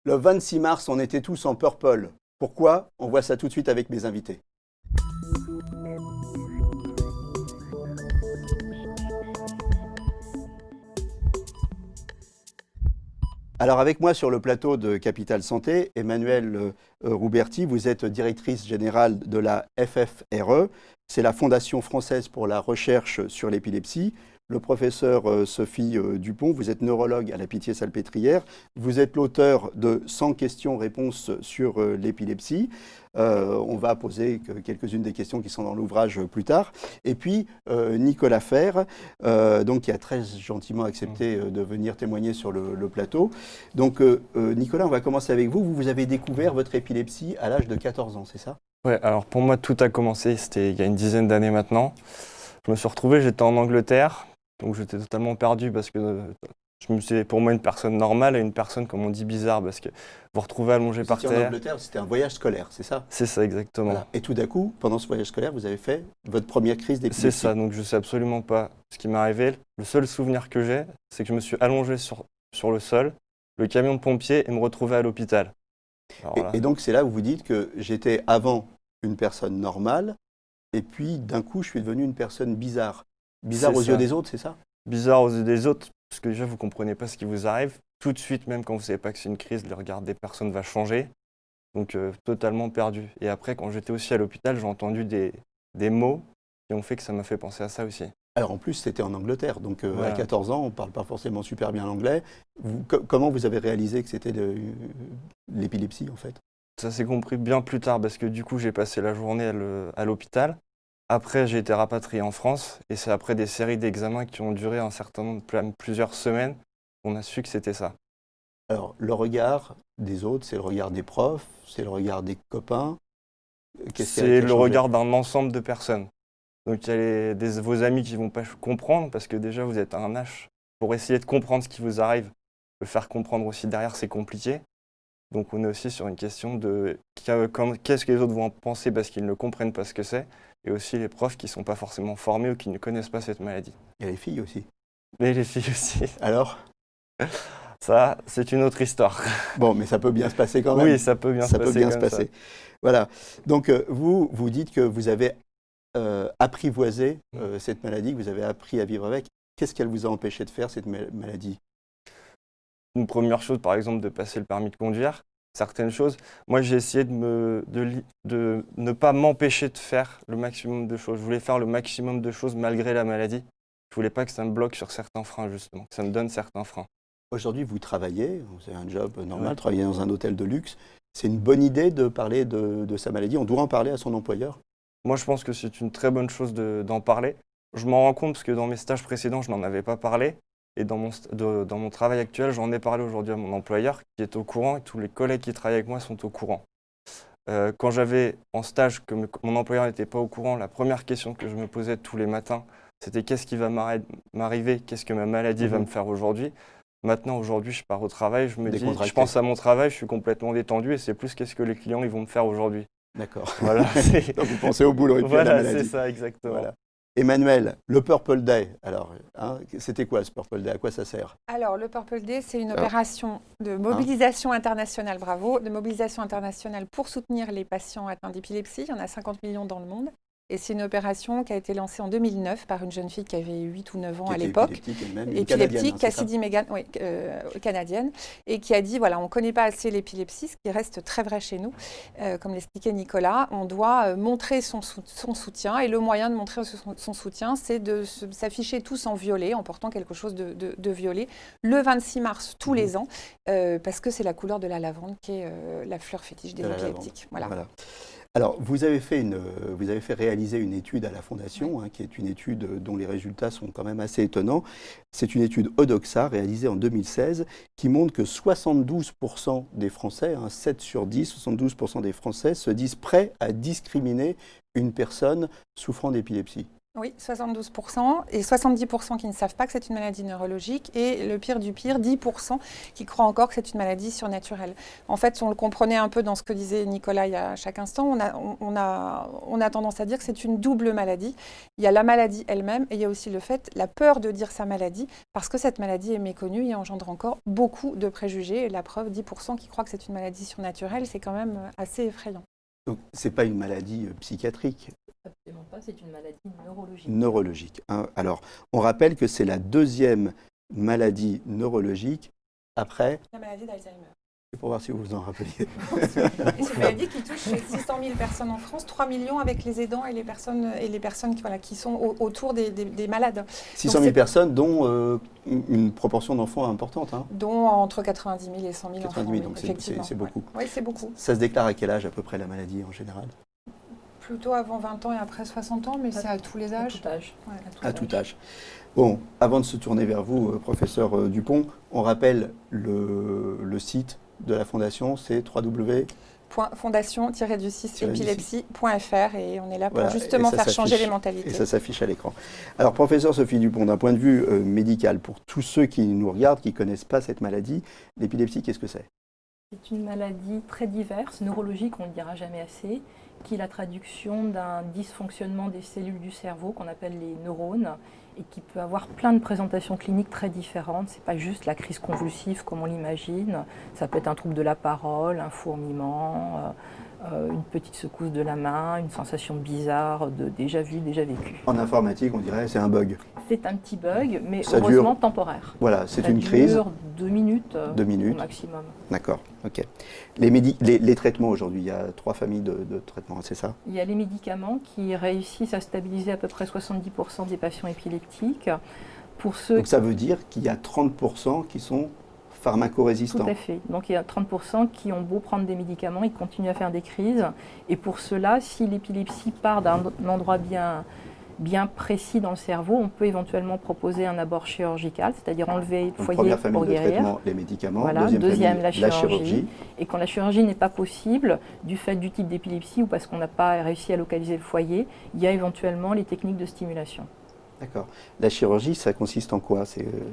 Le 26 mars, on était tous en purple. Pourquoi? On voit ça tout de suite avec mes invités. Alors avec moi sur le plateau de Capital Santé, Emmanuelle Rouberti, vous êtes directrice générale de la FFRE, c'est la Fondation française pour la recherche sur l'épilepsie. Le professeur Sophie Dupont, vous êtes neurologue à la Pitié-Salpêtrière. Vous êtes l'auteur de 100 questions-réponses sur l'épilepsie. On va poser quelques-unes des questions qui sont dans l'ouvrage plus tard. Et puis Nicolas Fer, donc, qui a très gentiment accepté de venir témoigner sur le plateau. Donc Nicolas, on va commencer avec vous. Vous avez découvert votre épilepsie à l'âge de 14 ans, c'est ça? Ouais, alors pour moi, tout a commencé, c'était il y a une dizaine d'années maintenant. Je me suis retrouvé, j'étais en Angleterre, donc j'étais totalement perdu parce que je me suis, pour moi, une personne normale et une personne, comme on dit, bizarre, parce que vous vous retrouvez allongé par en terre. Angleterre, c'était un voyage scolaire, c'est ça? C'est ça, exactement. Voilà. Et tout d'un coup, pendant ce voyage scolaire, vous avez fait votre première crise d'épilepsie. C'est ça, donc je sais absolument pas ce qui m'est arrivé. Le seul souvenir que j'ai, c'est que je me suis allongé sur le sol, le camion de pompiers, et me retrouver à l'hôpital. Et donc c'est là où vous dites que j'étais avant une personne normale, et puis d'un coup je suis devenu une personne bizarre. Bizarre aux yeux des autres, c'est ça? Bizarre aux yeux des autres, parce que déjà vous ne comprenez pas ce qui vous arrive. Tout de suite, même quand vous ne savez pas que c'est une crise, le regard des personnes va changer. Donc totalement perdu. Et après, quand j'étais aussi à l'hôpital, j'ai entendu des mots qui ont fait que ça m'a fait penser à ça aussi. Alors en plus, c'était en Angleterre, donc Voilà. à 14 ans, on ne parle pas forcément super bien l'anglais. Comment vous avez réalisé que c'était l'épilepsie en fait? Ça s'est compris bien plus tard, parce que du coup, j'ai passé la journée à l'hôpital. Après, j'ai été rapatrié en France, et c'est après des séries d'examens qui ont duré un certain nombre, plusieurs semaines, qu'on a su que c'était ça. Alors, le regard des autres, c'est le regard des profs, c'est le regard des copains. C'est le regard d'un ensemble de personnes. Donc il y a vos amis qui ne vont pas comprendre, parce que déjà vous êtes à un âge pour essayer de comprendre ce qui vous arrive. Le faire comprendre aussi derrière, c'est compliqué. Donc on est aussi sur une question de qu'est-ce que les autres vont en penser parce qu'ils ne comprennent pas ce que c'est, et aussi les profs qui ne sont pas forcément formés ou qui ne connaissent pas cette maladie. Et les filles aussi. Mais les filles aussi. Alors? Ça, c'est une autre histoire. Bon, mais ça peut bien se passer quand même. Oui, ça peut bien se passer. Ça. Voilà. Donc vous dites que vous avez apprivoisé cette maladie, que vous avez appris à vivre avec. Qu'est-ce qu'elle vous a empêché de faire, cette maladie? Une première chose, par exemple, de passer le permis de conduire. Certaines choses. Moi, j'ai essayé de ne pas m'empêcher de faire le maximum de choses. Je voulais faire le maximum de choses malgré la maladie. Je voulais pas que ça me bloque sur certains freins, justement, que ça me donne certains freins. Aujourd'hui, vous travaillez, vous avez un job normal, travaillez dans un hôtel de luxe. C'est une bonne idée de parler de sa maladie? On doit en parler à son employeur? Moi, je pense que c'est une très bonne chose d'en parler. Je m'en rends compte parce que dans mes stages précédents, je n'en avais pas parlé. Et dans mon travail actuel, j'en ai parlé aujourd'hui à mon employeur qui est au courant, et tous les collègues qui travaillent avec moi sont au courant. Quand j'avais en stage que mon employeur n'était pas au courant, la première question que je me posais tous les matins, c'était qu'est-ce qui va m'arriver, qu'est-ce que ma maladie va me faire aujourd'hui. Maintenant, aujourd'hui, je pars au travail, je pense à mon travail, je suis complètement détendu, et c'est plus qu'est-ce que les clients ils vont me faire aujourd'hui. D'accord. Voilà, donc vous pensez au boulot et puis à la maladie. C'est ça, exactement. Voilà. Emmanuelle, le Purple Day, alors, c'était quoi ce Purple Day? À quoi ça sert? Alors, le Purple Day, c'est une opération de mobilisation internationale, bravo, de mobilisation internationale pour soutenir les patients atteints d'épilepsie. Il y en a 50 millions dans le monde. Et c'est une opération qui a été lancée en 2009 par une jeune fille qui avait 8 ou 9 ans à l'époque. Épileptique, Cassidy Megan, oui, canadienne, et qui a dit, voilà, on ne connaît pas assez l'épilepsie, ce qui reste très vrai chez nous. Comme l'expliquait Nicolas, on doit montrer son soutien, et le moyen de montrer son soutien, c'est de s'afficher tous en violet, en portant quelque chose de violet, le 26 mars tous les ans, parce que c'est la couleur de la lavande qui est la fleur fétiche des épileptiques. Voilà. Alors, vous avez fait réaliser une étude à la Fondation, qui est une étude dont les résultats sont quand même assez étonnants. C'est une étude Odoxa réalisée en 2016 qui montre que 72% des Français, 7 sur 10, 72% des Français se disent prêts à discriminer une personne souffrant d'épilepsie. Oui, 72% et 70% qui ne savent pas que c'est une maladie neurologique et le pire du pire, 10% qui croient encore que c'est une maladie surnaturelle. En fait, on le comprenait un peu dans ce que disait Nicolas à chaque instant, on a tendance à dire que c'est une double maladie. Il y a la maladie elle-même et il y a aussi la peur de dire sa maladie parce que cette maladie est méconnue et engendre encore beaucoup de préjugés. Et la preuve, 10% qui croient que c'est une maladie surnaturelle, c'est quand même assez effrayant. Donc, ce n'est pas une maladie psychiatrique. Absolument pas, c'est une maladie neurologique. Neurologique. Hein. Alors, on rappelle que c'est la deuxième maladie neurologique après... La maladie d'Alzheimer. C'est pour voir si vous vous en rappeliez. C'est une maladie qui touche 600 000 personnes en France, 3 millions avec les aidants et les personnes qui sont autour des malades. 600 000 personnes, dont une proportion d'enfants importante. Hein. Dont entre 90 000 et 100 000 enfants. 90 000, donc effectivement. c'est beaucoup. Oui, c'est beaucoup. Ça se déclare à quel âge à peu près la maladie en général? Plutôt avant 20 ans et après 60 ans, mais c'est à tous les âges. À tout âge. Ouais, à tout âge. Bon, avant de se tourner vers vous, professeur Dupont, on rappelle le site de la Fondation, c'est fondation-du6-épilepsie.fr et on est là pour justement faire changer les mentalités. Et ça s'affiche à l'écran. Alors, professeur Sophie Dupont, d'un point de vue médical, pour tous ceux qui nous regardent, qui ne connaissent pas cette maladie, l'épilepsie, qu'est-ce que c'est? C'est une maladie très diverse, neurologique, on ne le dira jamais assez, qui est la traduction d'un dysfonctionnement des cellules du cerveau qu'on appelle les neurones et qui peut avoir plein de présentations cliniques très différentes. Ce n'est pas juste la crise convulsive comme on l'imagine, ça peut être un trouble de la parole, un fourmillement, une petite secousse de la main, une sensation bizarre de déjà vu, déjà vécu. En informatique, on dirait c'est un bug. C'est un petit bug, mais ça heureusement dure, temporaire. Voilà, c'est une crise. crise. Ça dure 2 minutes, 2 minutes au maximum. D'accord, ok. Les traitements aujourd'hui, il y a 3 familles de traitements, c'est ça? Il y a les médicaments qui réussissent à stabiliser à peu près 70% des patients épileptiques. Pour ceux Donc ça veut dire qu'il y a 30% qui sont pharmacorésistants. Tout à fait. Donc il y a 30% qui ont beau prendre des médicaments, ils continuent à faire des crises. Et pour cela, si l'épilepsie part d'un endroit bien précis dans le cerveau, on peut éventuellement proposer un abord chirurgical, c'est-à-dire enlever le foyer première famille pour de guérir. traitement, les médicaments. Voilà, deuxième famille, la chirurgie. Et quand la chirurgie n'est pas possible, du fait du type d'épilepsie ou parce qu'on n'a pas réussi à localiser le foyer, il y a éventuellement les techniques de stimulation. D'accord. La chirurgie, ça consiste en quoi?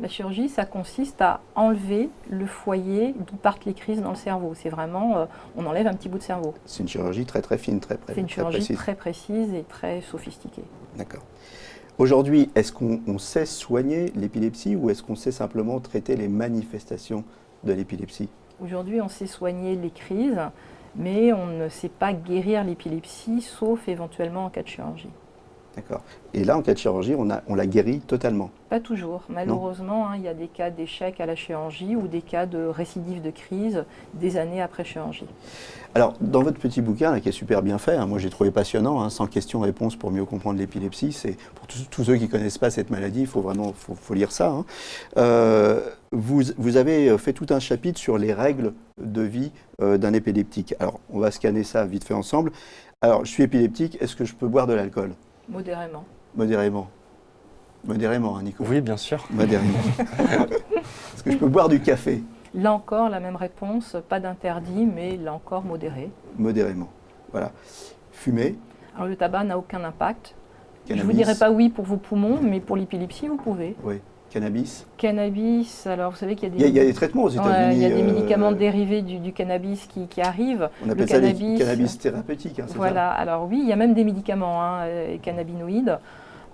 La chirurgie, ça consiste à enlever le foyer d'où partent les crises dans le cerveau. C'est vraiment, on enlève un petit bout de cerveau. C'est une chirurgie très très fine, très précise. C'est une chirurgie très précise et très sophistiquée. D'accord. Aujourd'hui, est-ce qu'on sait soigner l'épilepsie ou est-ce qu'on sait simplement traiter les manifestations de l'épilepsie? Aujourd'hui, on sait soigner les crises, mais on ne sait pas guérir l'épilepsie, sauf éventuellement en cas de chirurgie. D'accord. Et là, en cas de chirurgie, on la guérit totalement? Pas toujours. Malheureusement, il y a des cas d'échec à la chirurgie ou des cas de récidive de crise des années après chirurgie. Alors, dans votre petit bouquin, là, qui est super bien fait, moi j'ai trouvé passionnant, 100 questions-réponses pour mieux comprendre l'épilepsie, c'est pour tous ceux qui ne connaissent pas cette maladie, il faut vraiment lire ça. Vous avez fait tout un chapitre sur les règles de vie d'un épileptique. Alors, on va scanner ça vite fait ensemble. Alors, je suis épileptique, est-ce que je peux boire de l'alcool? Modérément. Modérément. Modérément, Nico? Oui, bien sûr. Modérément. Est-ce que je peux boire du café? Là encore, la même réponse, pas d'interdit, mais là encore modéré. Modérément. Voilà. Fumer? Alors le tabac n'a aucun impact. Cannabis. Je ne vous dirais pas oui pour vos poumons, mais pour l'épilepsie, vous pouvez. Oui. Cannabis? Cannabis, alors vous savez qu'il y a des... Il y a des traitements aux États-Unis. Il y a des médicaments dérivés du cannabis qui arrivent. On appelle ça des cannabis thérapeutiques, c'est voilà, ça? Alors oui, il y a même des médicaments cannabinoïdes.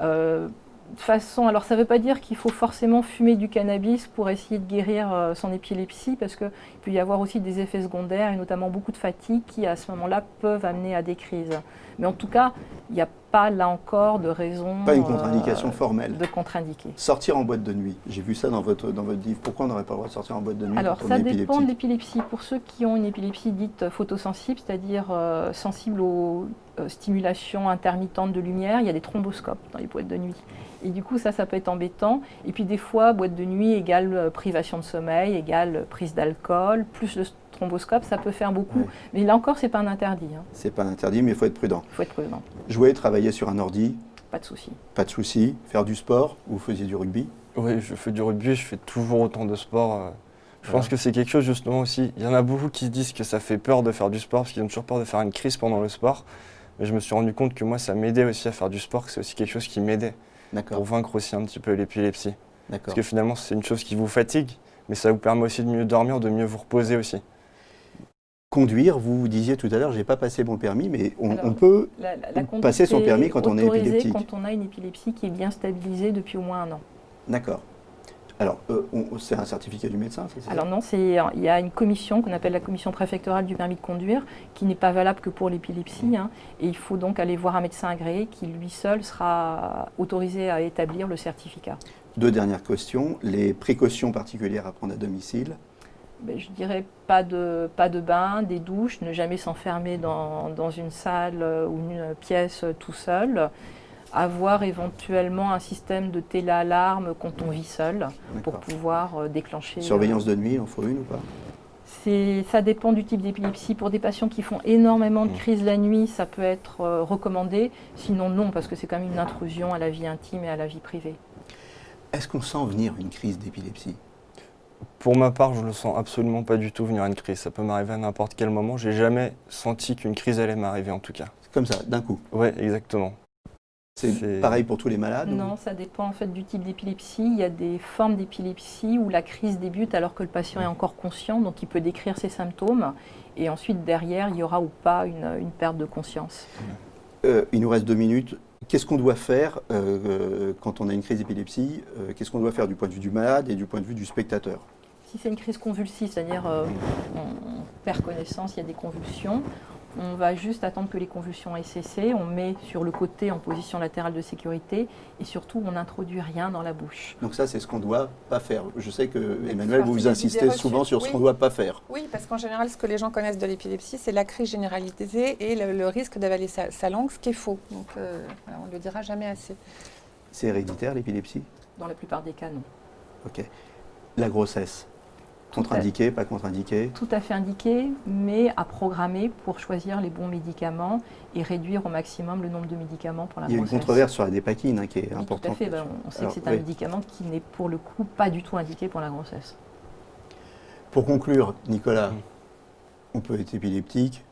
De façon, alors ça ne veut pas dire qu'il faut forcément fumer du cannabis pour essayer de guérir son épilepsie, parce qu'il peut y avoir aussi des effets secondaires, et notamment beaucoup de fatigue, qui à ce moment-là peuvent amener à des crises. Mais en tout cas, il n'y a pas là encore de raison... Pas une contre-indication formelle. De contre-indiquer. Sortir en boîte de nuit, j'ai vu ça dans votre livre. Pourquoi on n'aurait pas le droit de sortir en boîte de nuit? Alors ça dépend de l'épilepsie. Pour ceux qui ont une épilepsie dite photosensible, c'est-à-dire sensible aux stimulations intermittentes de lumière, il y a des thromboscopes dans les boîtes de nuit. Et du coup, ça peut être embêtant. Et puis des fois, boîte de nuit égale privation de sommeil, égale prise d'alcool, plus le thromboscope, ça peut faire beaucoup. Oui. Mais là encore, ce n'est pas un interdit. C'est pas un interdit, mais il faut être prudent. Il faut être prudent. Jouer, travailler sur un ordi? Pas de souci. Pas de souci. Faire du sport? Vous faisiez du rugby? Oui, je fais du rugby, je fais toujours autant de sport. Je pense que c'est quelque chose justement aussi. Il y en a beaucoup qui disent que ça fait peur de faire du sport, parce qu'ils ont toujours peur de faire une crise pendant le sport. Mais je me suis rendu compte que moi, ça m'aidait aussi à faire du sport, que c'est aussi quelque chose qui m'aidait pour D'accord, vaincre aussi un petit peu l'épilepsie. d'accord. Parce que finalement, c'est une chose qui vous fatigue, mais ça vous permet aussi de mieux dormir, de mieux vous reposer aussi. Conduire, vous disiez tout à l'heure, je n'ai pas passé mon permis, mais on Alors, peut La conduite passer son permis est quand on est autorisée épileptique. quand on a une épilepsie qui est bien stabilisée depuis au moins 1 an. D'accord. Alors, c'est un certificat du médecin, c'est ça? Alors non, il y a une commission qu'on appelle la commission préfectorale du permis de conduire qui n'est pas valable que pour l'épilepsie. Hein, et il faut donc aller voir un médecin agréé qui lui seul sera autorisé à établir le certificat. 2 dernières questions. Les précautions particulières à prendre à domicile? Ben, je dirais pas de bain, des douches, ne jamais s'enfermer dans une salle ou une pièce tout seul. Avoir éventuellement un système de téléalarme quand on vit seul pour D'accord. pouvoir déclencher. Surveillance de nuit, il en faut une ou pas? Ça dépend du type d'épilepsie. Pour des patients qui font énormément de crises la nuit, ça peut être recommandé. Sinon, non, parce que c'est quand même une intrusion à la vie intime et à la vie privée. Est-ce qu'on sent venir une crise d'épilepsie? Pour ma part, je ne le sens absolument pas du tout venir une crise. Ça peut m'arriver à n'importe quel moment. J'ai jamais senti qu'une crise allait m'arriver en tout cas. C'est comme ça, d'un coup. Ouais, exactement. C'est pareil pour tous les malades? Non, ça dépend en fait du type d'épilepsie. Il y a des formes d'épilepsie où la crise débute alors que le patient est encore conscient, donc il peut décrire ses symptômes. Et ensuite, derrière, il y aura ou pas une perte de conscience. Il nous reste 2 minutes. Qu'est-ce qu'on doit faire quand on a une crise d'épilepsie? Qu'est-ce qu'on doit faire du point de vue du malade et du point de vue du spectateur? Si c'est une crise convulsive, c'est-à-dire on perd connaissance, il y a des convulsions, on va juste attendre que les convulsions aient cessé, on met sur le côté en position latérale de sécurité et surtout on n'introduit rien dans la bouche. Donc ça, c'est ce qu'on ne doit pas faire. Je sais que, Emmanuel, faire vous des insistez idées souvent reçues. sur ce Oui. qu'on ne doit pas faire. Oui, parce qu'en général, ce que les gens connaissent de l'épilepsie, c'est la crise généralisée et le risque d'avaler sa langue, ce qui est faux. Donc, voilà, on ne le dira jamais assez. C'est héréditaire, l'épilepsie? Dans la plupart des cas, non. Ok. La grossesse? Contre-indiquée, pas contre-indiquée? Tout à fait indiqué, mais à programmer pour choisir les bons médicaments et réduire au maximum le nombre de médicaments pour la Il y a une grossesse. controverse sur la dépakine qui est Oui, importante. tout à fait. Ben, on sait Alors, que c'est un oui. médicament qui n'est pour le coup pas du tout indiqué pour la grossesse. Pour conclure, Nicolas, on peut être épileptique,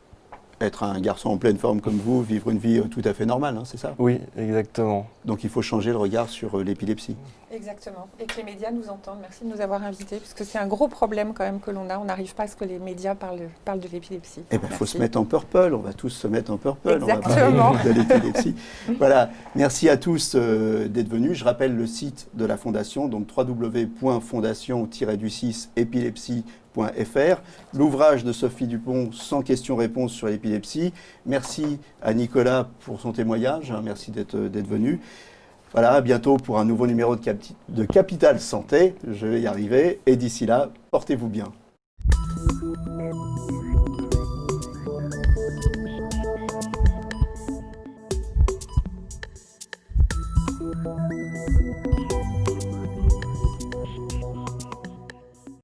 être un garçon en pleine forme comme vous, vivre une vie tout à fait normale, hein, c'est ça? Oui, exactement. Donc il faut changer le regard sur l'épilepsie. Exactement. Et que les médias nous entendent. Merci de nous avoir invités, puisque c'est un gros problème quand même que l'on a. On n'arrive pas à ce que les médias parlent de l'épilepsie. Eh bien, il faut Merci. se mettre en purple, on va tous se mettre en purple, Exactement. on va parler de l'épilepsie. Voilà, merci à tous d'être venus. Je rappelle le site de la Fondation, donc www.fondation-epilepsie.fr. L'ouvrage de Sophie Dupont, 100 questions-réponses sur l'épilepsie. Merci à Nicolas pour son témoignage, hein, merci d'être venu. Voilà, à bientôt pour un nouveau numéro de Capital Santé, je vais y arriver, et d'ici là, portez-vous bien.